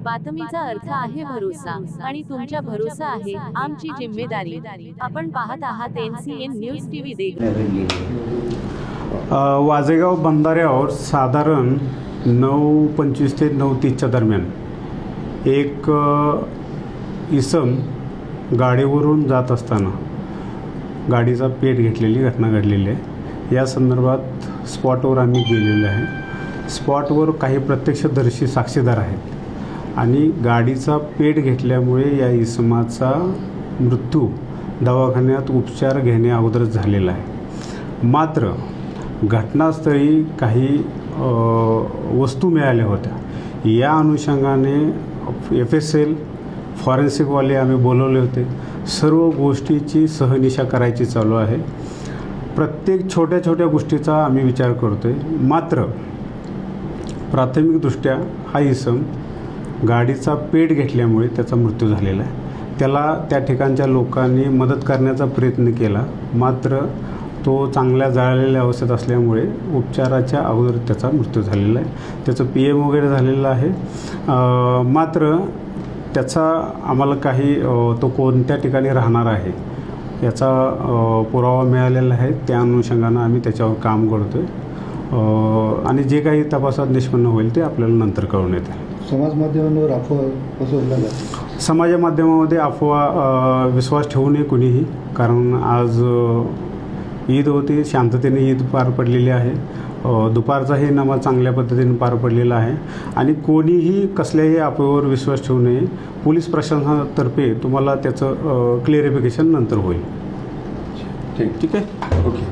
बातमीचा अर्थ आहे भरोसा आणि तुमच्या भरोसा आहे आमची जिम्मेदारी। आपण पाहत आहात NCN news TV Degloor. Wajegaon बंधाऱ्यावर साधारण 9:25 ते 9:30 दरम्यान एक इसम गाडीवरून जात असताना गाडीचा पेट घेतलेली घटना घडलेली आहे। या संदर्भात स्पॉटवर आम्ही गेलेलो आहे। स्पॉटवर काही प्रत्यक्षदर्शी साक्षीदार आहेत आणि गाडीचा पेट घेतल्यामुळे या इसमाचा मृत्यू दवाखान्यात उपचार घेण्या अगोदरच झालेला आहे। मात्र घटनास्थळी काही वस्तू मिळाल्या होत्या। या अनुषंगाने FSL फॉरेन्सिकवाले आम्ही बोलवले होते। सर्व गोष्टीची सहनिशा करायची चालू आहे। प्रत्येक छोट्या छोट्या गोष्टीचा आम्ही विचार करतोय। मात्र प्राथमिकदृष्ट्या हा इसम गाडीचा पेट घेतल्यामुळे त्याचा मृत्यू झालेला आहे। त्याला त्या ठिकाणच्या लोकांनी मदत करण्याचा प्रयत्न केला, मात्र तो चांगल्या जळलेल्या अवस्थेत असल्यामुळे उपचाराच्या अगोदर त्याचा मृत्यू झालेला आहे। त्याचं PM वगैरे झालेलं आहे। मात्र त्याचा आम्हाला काही तो कोणत्या ठिकाणी राहणार आहे याचा पुरावा मिळालेला आहे। त्या अनुषंगानं आम्ही त्याच्यावर काम करतो आहे आणि जे काही तपासात निष्पन्न होईल ते आपल्याला नंतर कळून येते। समाज माध्यमांवर अफवा पसरवल्या जातात। समाज माध्यमामध्ये अफवा विश्वास ठेवू नये कुणीही, कारण आज ईद होती, शांततेने ईद पार पडलेली आहे। दुपारचाही नमाज चांगल्या पद्धतीने पार पडलेला आहे आणि कोणीही कसल्याही अफवेवर विश्वास ठेवू नये। पोलीस प्रशासनातर्फे तुम्हाला त्याचं क्लिअरिफिकेशन नंतर होईल। ठीक आहे, ओके।